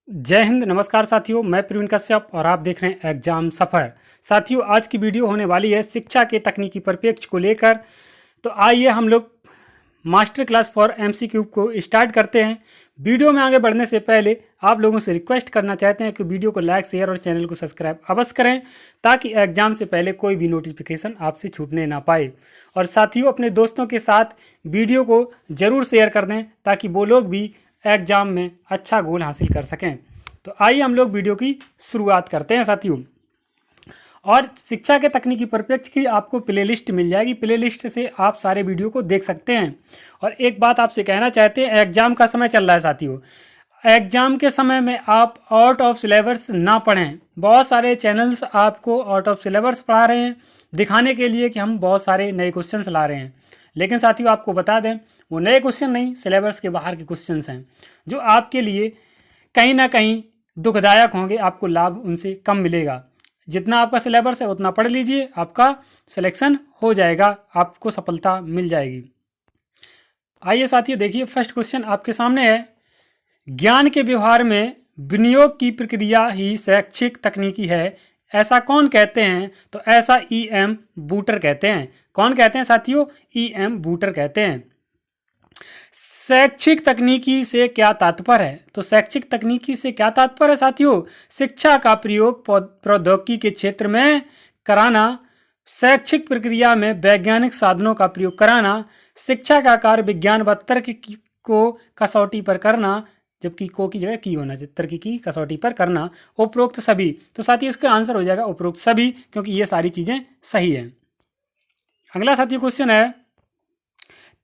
जय हिंद। नमस्कार साथियों, मैं प्रवीण कश्यप और आप देख रहे हैं एग्जाम सफ़र। साथियों, आज की वीडियो होने वाली है शिक्षा के तकनीकी परिप्रेक्ष्य को लेकर। तो आइए हम लोग मास्टर क्लास फॉर एमसीक्यू को स्टार्ट करते हैं। वीडियो में आगे बढ़ने से पहले आप लोगों से रिक्वेस्ट करना चाहते हैं कि वीडियो को लाइक, शेयर और चैनल को सब्सक्राइब अवश्य करें, ताकि एग्जाम से पहले कोई भी नोटिफिकेशन आपसे छूटने ना पाए। और साथियों, अपने दोस्तों के साथ वीडियो को ज़रूर शेयर कर दें, ताकि वो लोग भी एग्जाम में अच्छा गोल हासिल कर सकें। तो आइए हम लोग वीडियो की शुरुआत करते हैं साथियों। और शिक्षा के तकनीकी परिप्रेक्ष्य की आपको प्लेलिस्ट मिल जाएगी। प्लेलिस्ट से आप सारे वीडियो को देख सकते हैं। और एक बात आपसे कहना चाहते हैं, एग्जाम का समय चल रहा है साथियों। एग्जाम के समय में आप आउट ऑफ सिलेबस ना पढ़ें। बहुत सारे चैनल्स आपको आउट ऑफ सिलेबस पढ़ा रहे हैं, दिखाने के लिए कि हम बहुत सारे नए क्वेश्चंस ला रहे हैं। लेकिन साथियों, आपको बता दें, वो नए क्वेश्चन नहीं, सिलेबस के बाहर के क्वेश्चंस हैं, जो आपके लिए कहीं ना कहीं दुखदायक होंगे। आपको लाभ उनसे कम मिलेगा। जितना आपका सिलेबस है उतना पढ़ लीजिए, आपका सिलेक्शन हो जाएगा, आपको सफलता मिल जाएगी। आइए साथियों, देखिए फर्स्ट क्वेश्चन आपके सामने है। ज्ञान के व्यवहार में विनियोग की प्रक्रिया ही शैक्षिक तकनीकी है, ऐसा कौन कहते हैं? तो ऐसा E.M. बूटर कहते हैं। कौन कहते हैं साथियों? E.M. बूटर कहते हैं। शैक्षिक तकनीकी से क्या तात्पर्य है? तो शैक्षिक तकनीकी से क्या तात्पर्य है साथियों? शिक्षा का प्रयोग प्रौद्योगिकी के क्षेत्र में कराना, शैक्षिक प्रक्रिया में वैज्ञानिक साधनों का प्रयोग कराना, शिक्षा का कार्य विज्ञान व तर्क को कसौटी पर करना, जबकि को की जगह की होना चाहिए, तर्क की कसौटी पर करना, उपरोक्त सभी। तो साथियों, इसका आंसर हो जाएगा उपरोक्त सभी, क्योंकि ये सारी चीज़ें सही हैं। अगला साथियों क्वेश्चन है,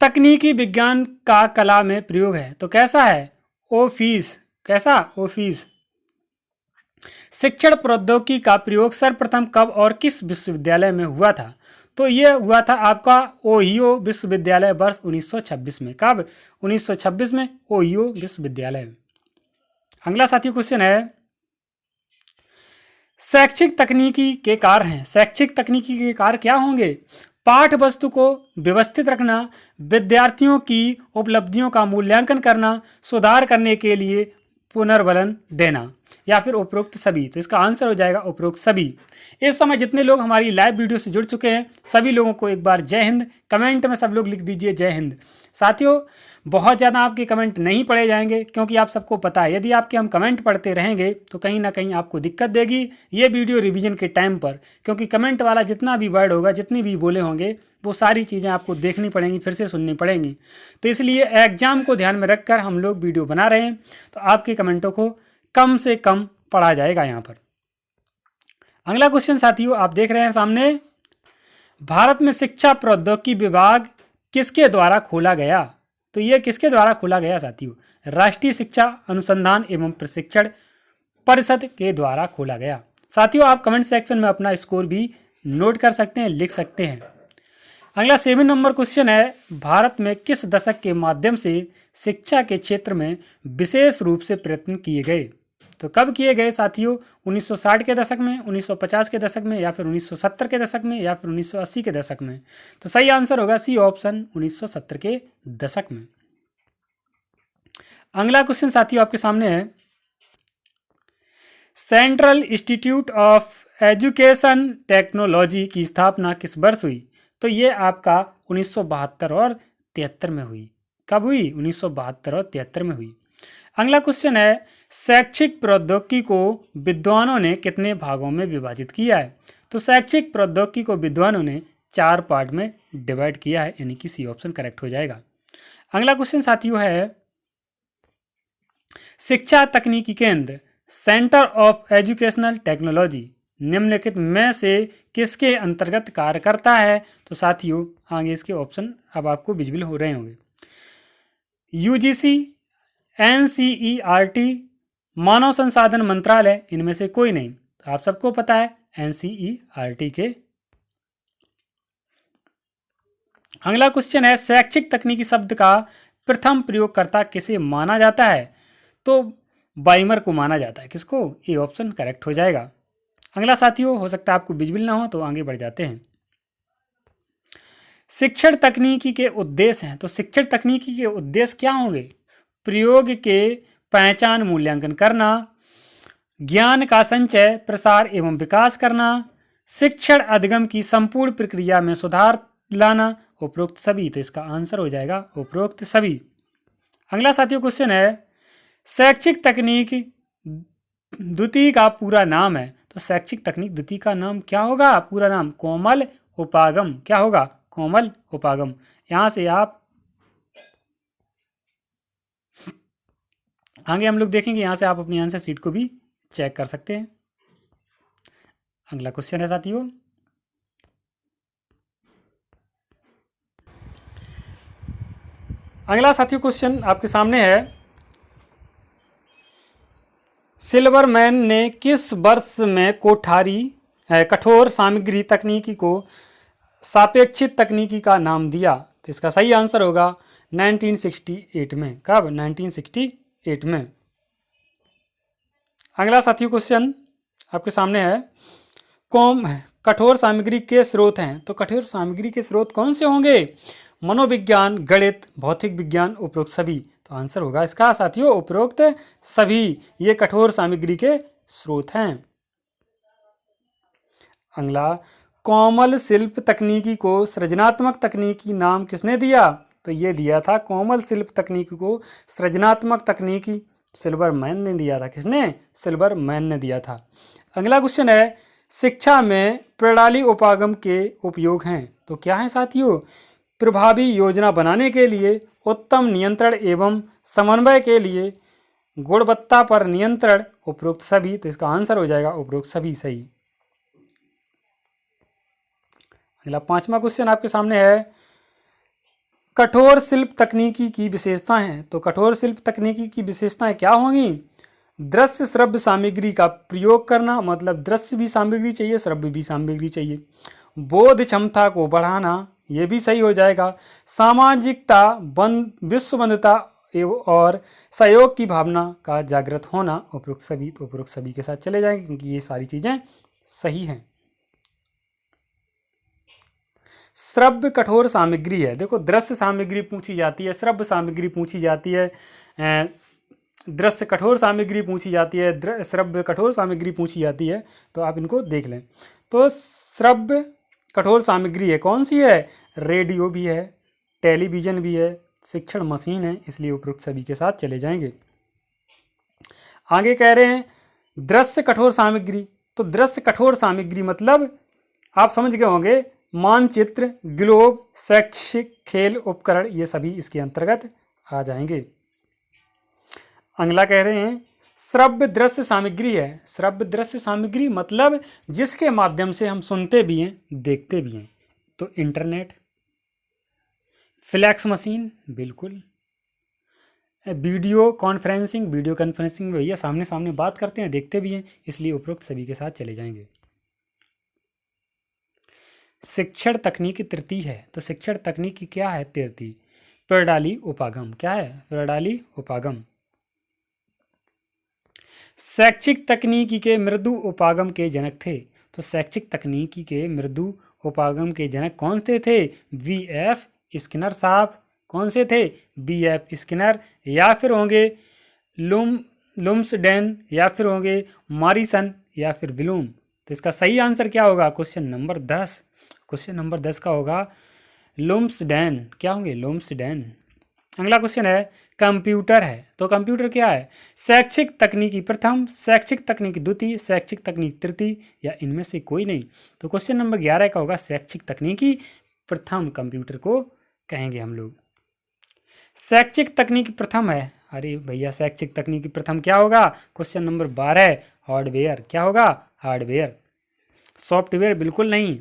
तकनीकी विज्ञान का कला में प्रयोग है, तो कैसा है? ऑफिस। कैसा? ऑफिस। शिक्षण प्रौद्योगिकी का प्रयोग सर्वप्रथम कब और किस विश्वविद्यालय में हुआ था? तो ये हुआ था आपका ओहियो विश्वविद्यालय वर्ष 1926 में। कब? 1926 में ओहियो विश्वविद्यालय। अगला साथियों क्वेश्चन है, शैक्षिक तकनीकी के कार्य हैं। शैक्षिक तकनीकी के कार्य क्या होंगे? पाठ वस्तु को व्यवस्थित रखना, विद्यार्थियों की उपलब्धियों का मूल्यांकन करना, सुधार करने के लिए पुनर्बलन देना, या फिर उपरोक्त सभी। तो इसका आंसर हो जाएगा उपरोक्त सभी। इस समय जितने लोग हमारी लाइव वीडियो से जुड़ चुके हैं, सभी लोगों को एक बार जय हिंद। कमेंट में सब लोग लिख दीजिए जय हिंद। साथियों, बहुत ज़्यादा आपके कमेंट नहीं पढ़े जाएंगे, क्योंकि आप सबको पता है, यदि आपके हम कमेंट पढ़ते रहेंगे तो कहीं ना कहीं आपको दिक्कत देगी ये वीडियो रिवीजन के टाइम पर। क्योंकि कमेंट वाला जितना भी वर्ड होगा, जितनी भी बोले होंगे, वो सारी चीज़ें आपको देखनी पड़ेंगी, फिर से सुननी पड़ेंगी। तो इसलिए एग्जाम को ध्यान में रखकर हम लोग वीडियो बना रहे हैं। तो आपके कमेंटों को कम से कम पढ़ा जाएगा यहाँ पर। अगला क्वेश्चन साथियों आप देख रहे हैं सामने, भारत में शिक्षा प्रौद्योगिकी विभाग किसके द्वारा खोला गया? तो ये किसके द्वारा खोला गया साथियों? राष्ट्रीय शिक्षा अनुसंधान एवं प्रशिक्षण परिषद के द्वारा खोला गया। साथियों, आप कमेंट सेक्शन में अपना स्कोर भी नोट कर सकते हैं, लिख सकते हैं। अगला 7 नंबर क्वेश्चन है, भारत में किस दशक के माध्यम से शिक्षा के क्षेत्र में विशेष रूप से प्रयत्न किए गए? तो कब किए गए साथियों? 1960 के दशक में, 1950 के दशक में, या फिर 1970 के दशक में, या फिर 1980 के दशक में? तो सही आंसर होगा सी ऑप्शन, 1970 के दशक में। अगला क्वेश्चन साथियों आपके सामने है, central institute of education technology की स्थापना किस वर्ष हुई? तो ये आपका 1972 और 73 में हुई। कब हुई? 1972 और 73 में हुई। अगला क्वेश्चन है, शैक्षिक प्रौद्योगिकी को विद्वानों ने कितने भागों में विभाजित किया है? तो शैक्षिक प्रौद्योगिकी को विद्वानों ने 4 पार्ट में डिवाइड किया है, यानी कि सी ऑप्शन करेक्ट हो जाएगा। अगला क्वेश्चन साथियों है, शिक्षा तकनीकी केंद्र सेंटर ऑफ एजुकेशनल टेक्नोलॉजी निम्नलिखित में से किसके अंतर्गत कार्य करता है? तो साथियों आगे इसके ऑप्शन अब आपको विजिबल हो रहे होंगे। यूजीसी, NCERT, मानव संसाधन मंत्रालय, इनमें से कोई नहीं। तो आप सबको पता है NCERT के। अगला क्वेश्चन है, शैक्षिक तकनीकी शब्द का प्रथम प्रयोगकर्ता किसे माना जाता है? तो बाइमर को माना जाता है। किसको? ये ऑप्शन करेक्ट हो जाएगा। अगला साथियों, हो सकता है आपको विजिबल ना हो, तो आगे बढ़ जाते हैं। शिक्षण तकनीकी के उद्देश्य हैं। तो शिक्षण तकनीकी के उद्देश्य क्या होंगे? प्रयोग के पहचान मूल्यांकन करना, ज्ञान का संचय, प्रसार एवं विकास करना, शिक्षण अधिगम की संपूर्ण प्रक्रिया में सुधार लाना, उपरोक्त सभी। तो इसका आंसर हो जाएगा उपरोक्त सभी। अगला साथियों क्वेश्चन है, शैक्षिक तकनीक द्वितीय का पूरा नाम है। तो शैक्षिक तकनीक द्वितीय का नाम क्या होगा? पूरा नाम कोमल उपागम। क्या होगा? कोमल उपागम। यहां से आप आगे हम लोग देखेंगे, यहां से आप अपनी आंसर शीट को भी चेक कर सकते हैं। अगला क्वेश्चन है साथियों, अगला साथियों क्वेश्चन आपके सामने है, सिल्वरमैन ने किस वर्ष में कठोर सामग्री तकनीकी को सापेक्षित तकनीकी का नाम दिया? तो इसका सही आंसर होगा 1968 में। कब? 1968 में। अगला साथियों क्वेश्चन आपके सामने है, कठोर सामग्री के स्रोत हैं। तो कठोर सामग्री के स्रोत कौन से होंगे? मनोविज्ञान, गणित, भौतिक विज्ञान, उपरोक्त सभी। तो आंसर होगा इसका साथियों उपरोक्त सभी। ये कठोर सामग्री के स्रोत हैं। अगला, कोमल शिल्प तकनीकी को सृजनात्मक तकनीकी नाम किसने दिया? तो ये दिया था कोमल शिल्प तकनीकी को सृजनात्मक तकनीकी सिल्वरमैन ने दिया था। किसने? सिल्वरमैन ने दिया था। अगला क्वेश्चन है, शिक्षा में प्रणाली उपागम के उपयोग हैं। तो क्या है साथियों? प्रभावी योजना बनाने के लिए, उत्तम नियंत्रण एवं समन्वय के लिए, गुणवत्ता पर नियंत्रण, उपरोक्त सभी। तो इसका आंसर हो जाएगा उपरोक्त सभी सही। अगला पांचवा क्वेश्चन आपके सामने है, कठोर शिल्प तकनीकी की विशेषताएं हैं। तो कठोर शिल्प तकनीकी की विशेषताएं क्या होंगी? दृश्य श्रव्य सामग्री का प्रयोग करना, मतलब दृश्य भी सामग्री चाहिए, श्रव्य भी सामग्री चाहिए। बोध क्षमता को बढ़ाना, ये भी सही हो जाएगा। सामाजिकता, विश्वबंधुता और सहयोग की भावना का जागृत होना, उपरोक्त सभी। तो उपरोक्त सभी के साथ चले जाएंगे क्योंकि ये सारी चीजें सही हैं। श्रव्य कठोर सामग्री है। देखो, दृश्य सामग्री पूछी जाती है, श्रव्य सामग्री पूछी जाती है, दृश्य कठोर सामग्री पूछी जाती है, श्रव्य कठोर सामग्री पूछी जाती है। तो आप इनको देख लें। तो श्रव्य कठोर सामग्री है, कौन सी है? रेडियो भी है, टेलीविज़न भी है, शिक्षण मशीन है, इसलिए उपरोक्त सभी के साथ चले जाएंगे। आगे कह रहे हैं दृश्य कठोर सामग्री। तो दृश्य कठोर सामग्री मतलब आप समझ गए होंगे, मानचित्र, ग्लोब, शैक्षिक, खेल उपकरण, ये सभी इसके अंतर्गत आ जाएंगे। अगला कह रहे हैं श्रव्य दृश्य सामग्री है। श्रव्य दृश्य सामग्री मतलब जिसके माध्यम से हम सुनते भी हैं, देखते भी हैं। तो इंटरनेट, फ्लैक्स मशीन, बिल्कुल, वीडियो कॉन्फ्रेंसिंग में भैया सामने सामने बात करते हैं, देखते भी हैं, इसलिए उपरोक्त सभी के साथ चले जाएंगे। शिक्षण तकनीकी तृतीय है। तो शिक्षण तकनीकी क्या है? तृतीय, प्रणाली उपागम। क्या है? प्रणाली उपागम। शैक्षिक तकनीकी के मृदु उपागम के जनक थे। तो शैक्षिक तकनीकी के मृदु उपागम के जनक कौन से थे? वी.एफ. स्किनर साहब। कौन से थे? वी.एफ. स्किनर, या फिर होंगे लुम्सडेन, या फिर होंगे मॉरिसन, या फिर ब्लूम। तो इसका सही आंसर क्या होगा? Question number 10। क्वेश्चन नंबर 10 का होगा लुम्सडेन। क्या होंगे? लुम्सडेन। अगला क्वेश्चन है, कंप्यूटर है। तो कंप्यूटर क्या है? शैक्षिक तकनीकी प्रथम, शैक्षिक तकनीकी द्वितीय, शैक्षिक तकनीकी तृतीय, या इनमें से कोई नहीं। तो क्वेश्चन नंबर 11 का होगा शैक्षिक तकनीकी प्रथम, कंप्यूटर को कहेंगे हम लोग। शैक्षिक तकनीकी प्रथम है, अरे भैया शैक्षिक तकनीकी प्रथम क्या होगा? Question number 12 hardware. क्या होगा? हार्डवेयर, सॉफ्टवेयर बिल्कुल नहीं।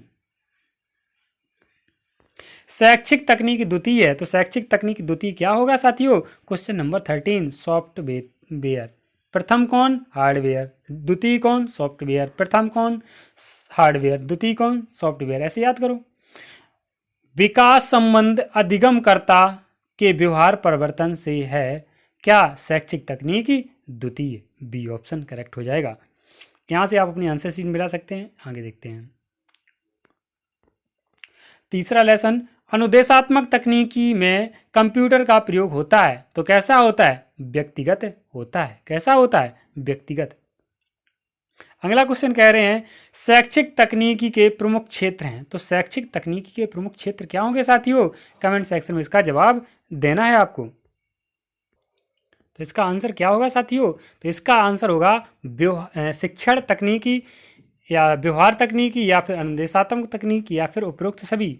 शैक्षिक तकनीकी द्वितीय है। तो शैक्षिक तकनीकी द्वितीय क्या होगा साथियों? Question number 13 software. प्रथम कौन? हार्डवेयर। द्वितीय कौन? सॉफ्टवेयर। प्रथम कौन? हार्डवेयर। द्वितीय कौन? सॉफ्टवेयर। ऐसे याद करो। विकास संबंध अधिगमकर्ता के व्यवहार परिवर्तन से है। क्या? शैक्षिक तकनीकी द्वितीय, बी ऑप्शन करेक्ट हो जाएगा। यहाँ से आप अपनी आंसर शीट मिला सकते हैं। आगे देखते हैं तीसरा लेसन, अनुदेशात्मक तकनीकी में कंप्यूटर का प्रयोग होता है। तो कैसा होता है? व्यक्तिगत होता है। कैसा होता है? व्यक्तिगत। अगला क्वेश्चन कह रहे हैं शैक्षिक तकनीकी के प्रमुख क्षेत्र हैं। तो शैक्षिक तकनीकी के प्रमुख क्षेत्र क्या होंगे साथियों? कमेंट सेक्शन में इसका जवाब देना है आपको। तो इसका आंसर क्या होगा साथियों? तो इसका आंसर होगा शिक्षण तकनीकी या व्यवहार तकनीकी या फिर अनुदेशात्मक तकनीकी या फिर उपरोक्त सभी।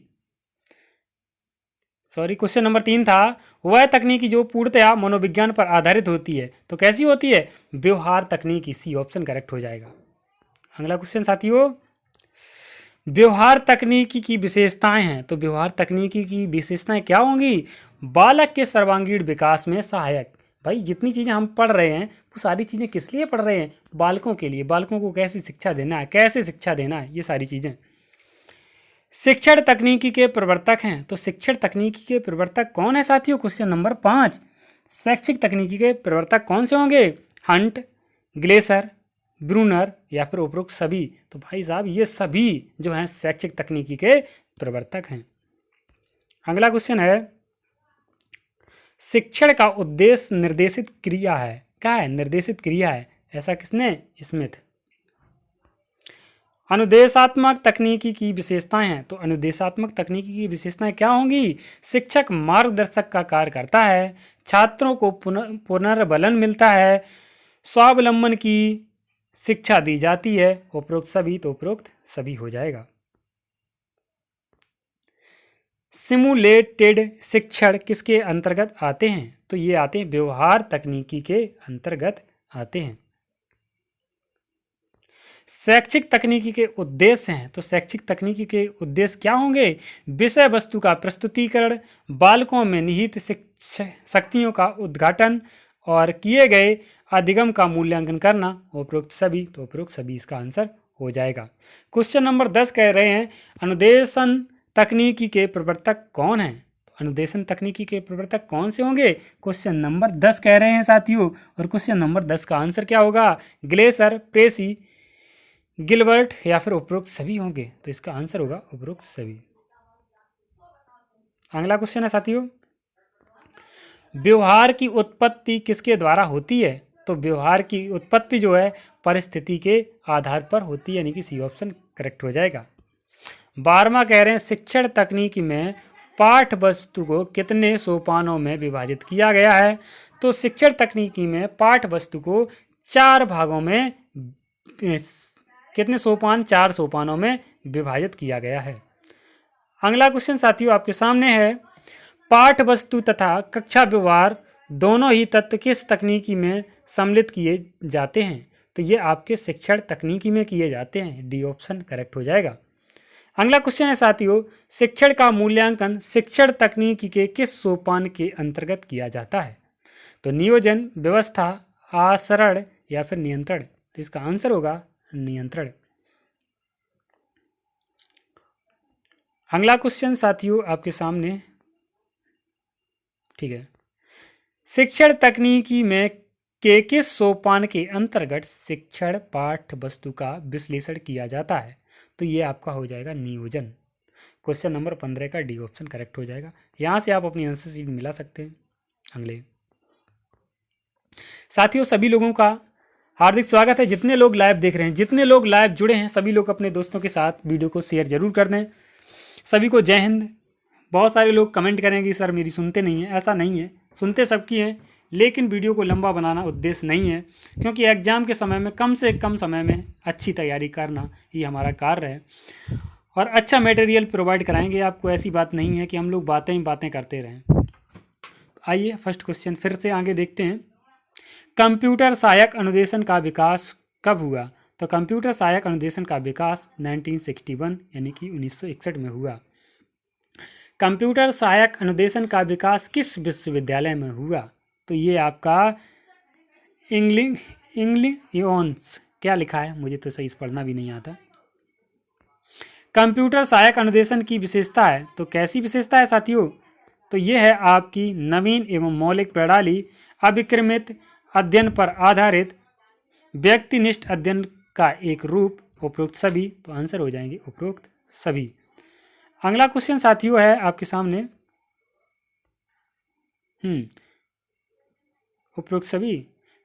सॉरी, क्वेश्चन नंबर 3 था वह तकनीकी जो पूर्णतया मनोविज्ञान पर आधारित होती है। तो कैसी होती है? व्यवहार तकनीकी। सी ऑप्शन करेक्ट हो जाएगा। अगला क्वेश्चन साथियों, व्यवहार तकनीकी की विशेषताएं हैं। तो व्यवहार तकनीकी की विशेषताएं क्या होंगी? बालक के सर्वांगीण विकास में सहायक। भाई जितनी चीज़ें हम पढ़ रहे हैं वो सारी चीज़ें किस लिए पढ़ रहे हैं? बालकों के लिए। बालकों को कैसी शिक्षा देना है, कैसे शिक्षा देना है, ये सारी चीज़ें। शिक्षण तकनीकी के प्रवर्तक हैं। तो शिक्षण तकनीकी के प्रवर्तक कौन है साथियों? Question number 5। शैक्षिक तकनीकी के प्रवर्तक कौन से होंगे? हंट, ग्लेसर, ब्रूनर या फिर उपरोक्त सभी। तो भाई साहब ये सभी जो हैं शैक्षिक तकनीकी के प्रवर्तक हैं। अगला क्वेश्चन है शिक्षण का उद्देश्य निर्देशित क्रिया है। क्या है? निर्देशित क्रिया है। ऐसा किसने? स्मिथ। अनुदेशात्मक तकनीकी की विशेषताएं हैं। तो अनुदेशात्मक तकनीकी की विशेषताएं क्या होंगी? शिक्षक मार्गदर्शक का कार्य करता है, छात्रों को पुनर्बलन मिलता है, स्वावलंबन की शिक्षा दी जाती है। उपरोक्त सभी। तो उपरोक्त सभी हो जाएगा। सिमुलेटेड शिक्षण किसके अंतर्गत आते हैं? तो ये आते हैं व्यवहार तकनीकी के अंतर्गत आते हैं। शैक्षिक तकनीकी के उद्देश्य हैं। तो शैक्षिक तकनीकी के उद्देश्य क्या होंगे? विषय वस्तु का प्रस्तुतिकरण, बालकों में निहित शक्तियों का उद्घाटन और किए गए अधिगम का मूल्यांकन करना। उपरोक्त सभी। तो उपरोक्त सभी इसका आंसर हो जाएगा। क्वेश्चन नंबर 10 कह रहे हैं अनुदेशन तकनीकी के प्रवर्तक कौन हैं? अनुदेशन तकनीकी के प्रवर्तक कौन से होंगे? क्वेश्चन नंबर 10 कह रहे हैं साथियों। और क्वेश्चन नंबर 10 का आंसर क्या होगा? ग्लेसर, प्रेसी, गिलबर्ट या फिर उपरोक्त सभी होंगे। तो इसका आंसर होगा उपरोक्त सभी। अगला क्वेश्चन है साथियों, व्यवहार की उत्पत्ति किसके द्वारा होती है? तो व्यवहार की उत्पत्ति जो है परिस्थिति के आधार पर होती है, यानी कि सी ऑप्शन करेक्ट हो जाएगा। 12वां कह रहे हैं शिक्षण तकनीकी में पाठ वस्तु को कितने सोपानों में विभाजित किया गया है? तो शिक्षण तकनीकी में पाठ वस्तु को 4 भागों में कितने सोपान? 4 सोपानों में विभाजित किया गया है। अगला क्वेश्चन साथियों आपके सामने है पाठ वस्तु तथा कक्षा व्यवहार दोनों ही तत्व किस तकनीकी में सम्मिलित किए जाते हैं? तो ये आपके शिक्षण तकनीकी में किए जाते हैं। डी ऑप्शन करेक्ट हो जाएगा। अगला क्वेश्चन है साथियों शिक्षण का मूल्यांकन शिक्षण तकनीकी के किस सोपान के अंतर्गत किया जाता है? तो नियोजन, व्यवस्था, आचरण या फिर नियंत्रण। तो इसका आंसर होगा नियंत्रण। अगला क्वेश्चन साथियों आपके सामने, ठीक है, शिक्षण तकनीकी में के किस सोपान के अंतर्गत शिक्षण पाठ वस्तु का विश्लेषण किया जाता है? तो ये आपका हो जाएगा नियोजन। क्वेश्चन नंबर 15 का डी ऑप्शन करेक्ट हो जाएगा। यहाँ से आप अपनी आंसर शीट मिला सकते हैं। अगले साथियों सभी लोगों का हार्दिक स्वागत है। जितने लोग लाइव देख रहे हैं, जितने लोग लाइव जुड़े हैं, सभी लोग अपने दोस्तों के साथ वीडियो को शेयर जरूर कर दें। सभी को जय हिंद। बहुत सारे लोग कमेंट करेंगे सर मेरी सुनते नहीं हैं। ऐसा नहीं है, सुनते सबकी हैं, लेकिन वीडियो को लंबा बनाना उद्देश्य नहीं है, क्योंकि एग्ज़ाम के समय में कम से कम समय में अच्छी तैयारी करना ही हमारा कार्य है और अच्छा मटेरियल प्रोवाइड कराएंगे आपको। ऐसी बात नहीं है कि हम लोग बातें ही बातें करते रहें। आइए फर्स्ट क्वेश्चन फिर से आगे देखते हैं। कंप्यूटर सहायक अनुदेशन का विकास कब हुआ? तो कंप्यूटर सहायक अनुदेशन का विकास 1961 यानी कि 1961 में हुआ। कंप्यूटर सहायक अनुदेशन का विकास किस विश्वविद्यालय में हुआ? तो ये आपका इंग्लियोन्स, क्या लिखा है मुझे तो सही पढ़ना भी नहीं आता। कंप्यूटर सहायक अनुदेशन की विशेषता है, तो कैसी विशेषता है साथियों? तो ये है आपकी नवीन एवं मौलिक प्रणाली, अभिक्रमित अध्ययन पर आधारित व्यक्तिनिष्ठ अध्ययन का एक रूप। उपरोक्त सभी। तो आंसर हो जाएंगे उपरोक्त सभी। अगला क्वेश्चन साथियों है आपके सामने, उपरोक्त सभी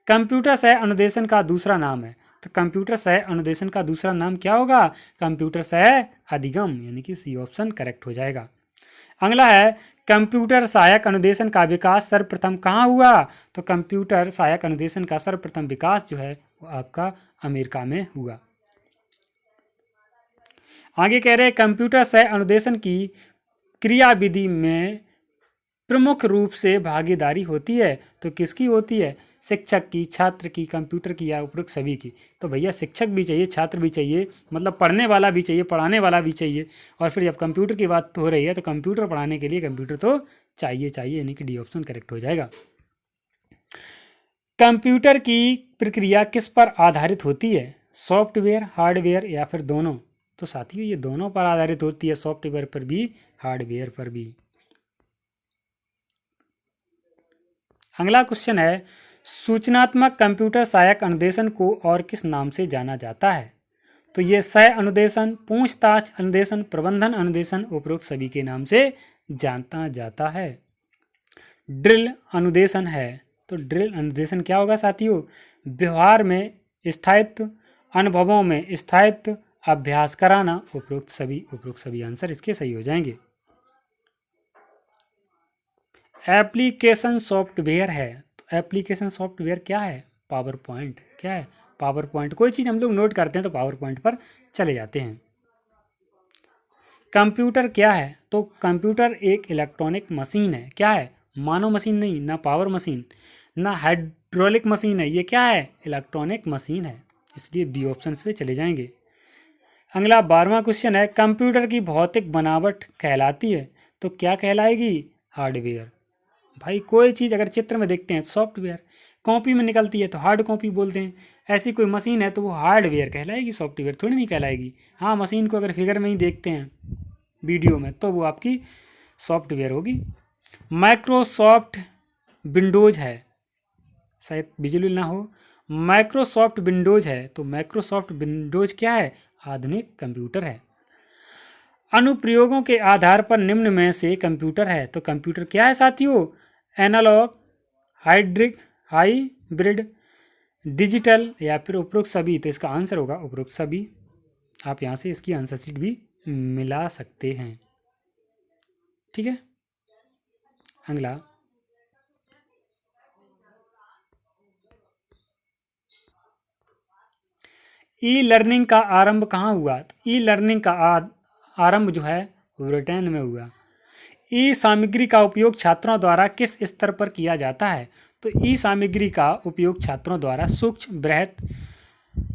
कंप्यूटर सहायक अनुदेशन का दूसरा नाम है। तो कंप्यूटर सह अनुदेशन का दूसरा नाम क्या होगा? कंप्यूटर सह अधिगम, यानी कि सी ऑप्शन करेक्ट हो जाएगा। अगला है कंप्यूटर सहायक अनुदेशन का विकास सर्वप्रथम कहाँ हुआ? तो कंप्यूटर सहायक अनुदेशन का सर्वप्रथम विकास जो है वो आपका अमेरिका में हुआ। आगे कह रहे हैं कंप्यूटर सह अनुदेशन की क्रियाविधि में प्रमुख रूप से भागीदारी होती है, तो किसकी होती है? शिक्षक की, छात्र की, कंप्यूटर की या उपरोक्त सभी की। तो भैया शिक्षक भी चाहिए, छात्र भी चाहिए, मतलब पढ़ने वाला भी चाहिए, पढ़ाने वाला भी चाहिए। और फिर जब कंप्यूटर की बात हो रही है तो कंप्यूटर पढ़ाने के लिए कंप्यूटर तो चाहिए, यानी कि डी ऑप्शन करेक्ट हो जाएगा। कंप्यूटर की प्रक्रिया किस पर आधारित होती है? सॉफ्टवेयर, हार्डवेयर या फिर दोनों? तो साथियों ये दोनों पर आधारित होती है, सॉफ्टवेयर पर भी, हार्डवेयर पर भी। अगला क्वेश्चन है सूचनात्मक कंप्यूटर सहायक अनुदेशन को और किस नाम से जाना जाता है? तो ये सह अनुदेशन, पूछताछ अनुदेशन, प्रबंधन अनुदेशन, उपरोक्त सभी के नाम से जाना जाता है। ड्रिल अनुदेशन है, तो ड्रिल अनुदेशन क्या होगा साथियों? व्यवहार में स्थायित्व, अनुभवों में स्थायित्व, अभ्यास कराना, उपरोक्त सभी आंसर इसके सही हो जाएंगे। एप्लीकेशन सॉफ्टवेयर है, तो एप्लीकेशन सॉफ्टवेयर क्या है? Power point. क्या है? Power point. कोई चीज़ हम लोग नोट करते हैं तो पावर पॉइंट पर चले जाते हैं। कंप्यूटर क्या है? तो कंप्यूटर एक इलेक्ट्रॉनिक मशीन है। क्या है? मानव मशीन नहीं, ना पावर मशीन, ना हाइड्रोलिक मशीन है। ये क्या है? इलेक्ट्रॉनिक मशीन है, इसलिए बी ऑप्शन पे चले जाएंगे। अगला 12वां क्वेश्चन है कंप्यूटर की भौतिक बनावट कहलाती है, तो क्या कहलाएगी? हार्डवेयर। भाई कोई चीज़ अगर चित्र में देखते हैं तो सॉफ्टवेयर, कॉपी में निकलती है तो हार्ड कॉपी बोलते हैं। ऐसी कोई मशीन है तो वो हार्डवेयर कहलाएगी, सॉफ्टवेयर थोड़ी नहीं कहलाएगी। हाँ, मशीन को अगर फिगर में ही देखते हैं वीडियो में तो वो आपकी सॉफ्टवेयर होगी। माइक्रोसॉफ्ट विंडोज़ है, शायद विजुअल ना हो, माइक्रोसॉफ्ट विंडोज़ है, तो माइक्रोसॉफ्ट विंडोज़ क्या है? आधुनिक कंप्यूटर है। अनुप्रयोगों के आधार पर निम्न में से कंप्यूटर है, तो कंप्यूटर क्या है साथियों? एनालॉग, हाइब्रिड, डिजिटल या फिर उपरोक्त सभी। तो इसका आंसर होगा उपरोक्त सभी। आप यहाँ से इसकी आंसर शीट भी मिला सकते हैं। ठीक है। अगला ई लर्निंग का आरंभ कहाँ हुआ? तो ई लर्निंग का आरंभ जो है ब्रिटेन में हुआ। ई सामग्री का उपयोग छात्रों द्वारा किस स्तर पर किया जाता है? तो ई सामग्री का उपयोग छात्रों द्वारा सूक्ष्म, बृहत,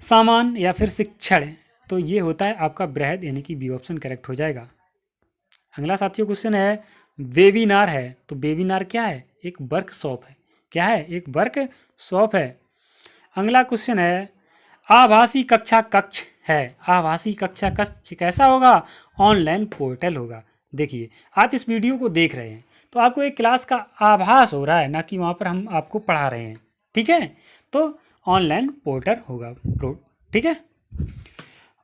सामान्य या फिर शिक्षण। तो ये होता है आपका बृहद, यानी कि बी ऑप्शन करेक्ट हो जाएगा। अगला साथियों क्वेश्चन है वेबिनार है, तो वेबिनार क्या है? एक वर्कशॉप है। क्या है? एक वर्कशॉप है। अगला क्वेश्चन है आभासी कक्षा कक्ष है। आभासी कक्षा कक्ष कैसा होगा? ऑनलाइन पोर्टल होगा। देखिए आप इस वीडियो को देख रहे हैं तो आपको एक क्लास का आभास हो रहा है, ना कि वहाँ पर हम आपको पढ़ा रहे हैं। ठीक है, तो ऑनलाइन पोर्टल होगा। ठीक है।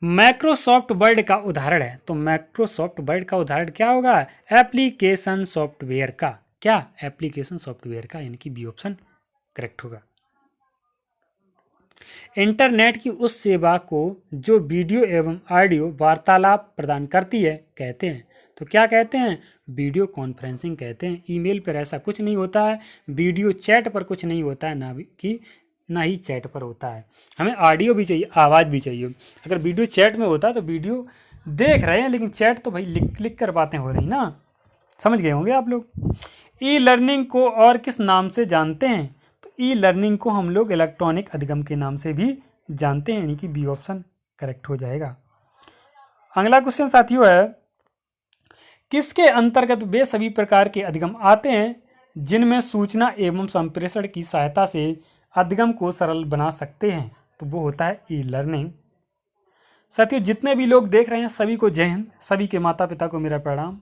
माइक्रोसॉफ्ट वर्ड का उदाहरण है, तो माइक्रोसॉफ्ट वर्ड का उदाहरण क्या होगा? एप्लीकेशन सॉफ्टवेयर का। क्या? एप्लीकेशन सॉफ्टवेयर का, यानी कि बी ऑप्शन करेक्ट होगा। इंटरनेट की उस सेवा को जो वीडियो एवं ऑडियो वार्तालाप प्रदान करती है कहते हैं, तो क्या कहते हैं? वीडियो कॉन्फ्रेंसिंग कहते हैं। ईमेल पर ऐसा कुछ नहीं होता है, वीडियो चैट पर कुछ नहीं होता है, ना ही चैट पर होता है। हमें ऑडियो भी चाहिए, आवाज़ भी चाहिए। अगर वीडियो चैट में होता तो वीडियो देख रहे हैं, लेकिन चैट तो भाई लिख कर बातें हो रही ना, समझ गए होंगे आप लोग। ई लर्निंग को और किस नाम से जानते हैं? तो ई लर्निंग को हम लोग इलेक्ट्रॉनिक अधिगम के नाम से भी जानते हैं, यानी कि बी ऑप्शन करेक्ट हो जाएगा। अगला क्वेश्चन साथियों है किसके अंतर्गत वे सभी प्रकार के अधिगम आते हैं जिनमें सूचना एवं संप्रेषण की सहायता से अधिगम को सरल बना सकते हैं? तो वो होता है ई लर्निंग। साथियों जितने भी लोग देख रहे हैं सभी को जय हिंद, सभी के माता पिता को मेरा प्रणाम।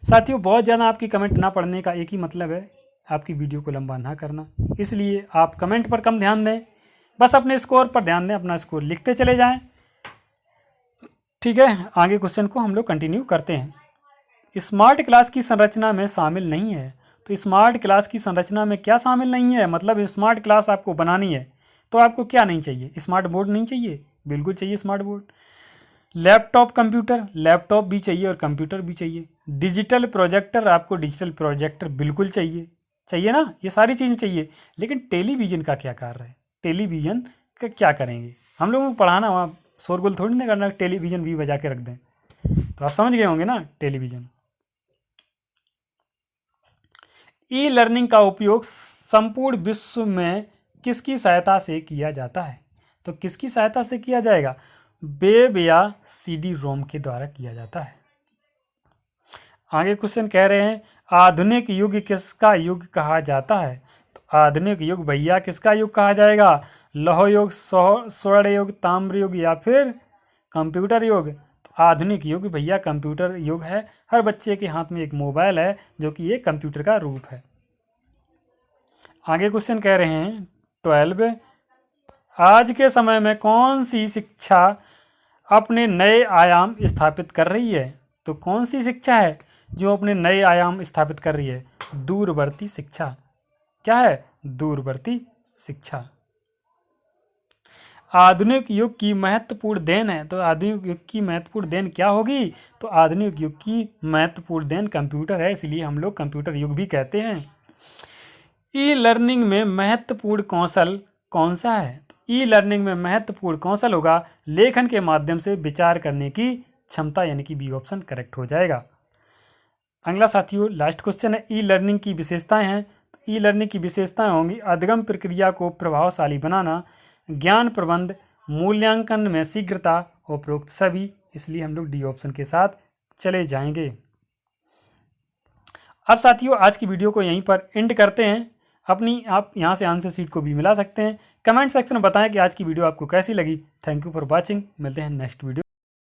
साथियों बहुत ज़्यादा आपकी कमेंट ना पढ़ने का एक ही मतलब है, आपकी वीडियो को लंबा ना करना, इसलिए आप कमेंट पर कम ध्यान दें, बस अपने स्कोर पर ध्यान दें, अपना स्कोर लिखते चले जाएं। ठीक है, आगे क्वेश्चन को हम लोग कंटिन्यू करते हैं। स्मार्ट क्लास की संरचना में शामिल नहीं है, तो स्मार्ट क्लास की संरचना में क्या शामिल नहीं है? मतलब स्मार्ट क्लास आपको बनानी है तो आपको क्या नहीं चाहिए? स्मार्ट बोर्ड नहीं चाहिए? बिल्कुल चाहिए smart board. Laptop computer, laptop भी चाहिए और कंप्यूटर भी चाहिए। डिजिटल प्रोजेक्टर, आपको डिजिटल प्रोजेक्टर बिल्कुल चाहिए, चाहिए ना, ये सारी चीज़ें चाहिए। लेकिन टेलीविज़न का क्या कार्य है? टेलीविज़न का क्या करेंगे? हम लोगों को पढ़ाना, वहाँ शोरगुल थोड़ी ना करना, टेलीविज़न भी बजा के रख दें। तो आप समझ गए होंगे ना टेलीविज़न। ई लर्निंग का उपयोग संपूर्ण विश्व में किसकी सहायता से किया जाता है? तो किसकी सहायता से किया जाएगा? वेब या सीडी रोम के द्वारा किया जाता है। आगे क्वेश्चन कह रहे हैं आधुनिक युग किसका युग कहा जाता है? तो आधुनिक युग भैया किसका युग कहा जाएगा? लौह युग, स्वर्ण युग, ताम्र युग या फिर कंप्यूटर युग? तो आधुनिक युग भैया कंप्यूटर युग है। हर बच्चे के हाथ में एक मोबाइल है जो कि एक कंप्यूटर का रूप है। आगे क्वेश्चन कह रहे हैं 12, आज के समय में कौन सी शिक्षा अपने नए आयाम स्थापित कर रही है? तो कौन सी शिक्षा है जो अपने नए आयाम स्थापित कर रही है? दूरवर्ती शिक्षा। क्या है? दूरवर्ती शिक्षा। आधुनिक युग की महत्वपूर्ण देन है, तो आधुनिक युग की महत्वपूर्ण देन क्या होगी? तो आधुनिक युग की महत्वपूर्ण देन कंप्यूटर है, इसलिए हम लोग कंप्यूटर युग भी कहते हैं। ई लर्निंग में महत्वपूर्ण कौशल कौन सा है? ई लर्निंग में महत्वपूर्ण कौशल होगा लेखन के माध्यम से विचार करने की क्षमता, यानी कि बी ऑप्शन करेक्ट हो जाएगा। अगला साथियों लास्ट क्वेश्चन है ई लर्निंग की विशेषताएं हैं। ई लर्निंग की विशेषताएं होंगी अधिगम प्रक्रिया को प्रभावशाली बनाना, ज्ञान प्रबंध, मूल्यांकन में शीघ्रता, उपरोक्त सभी, इसलिए हम लोग डी ऑप्शन के साथ चले जाएंगे। अब साथियों आज की वीडियो को यहीं पर एंड करते हैं। अपनी आप यहाँ से आंसर शीट को भी मिला सकते हैं। कमेंट सेक्शन में बताएं कि आज की वीडियो आपको कैसी लगी। Thank you for watching. मिलते हैं नेक्स्ट वीडियो।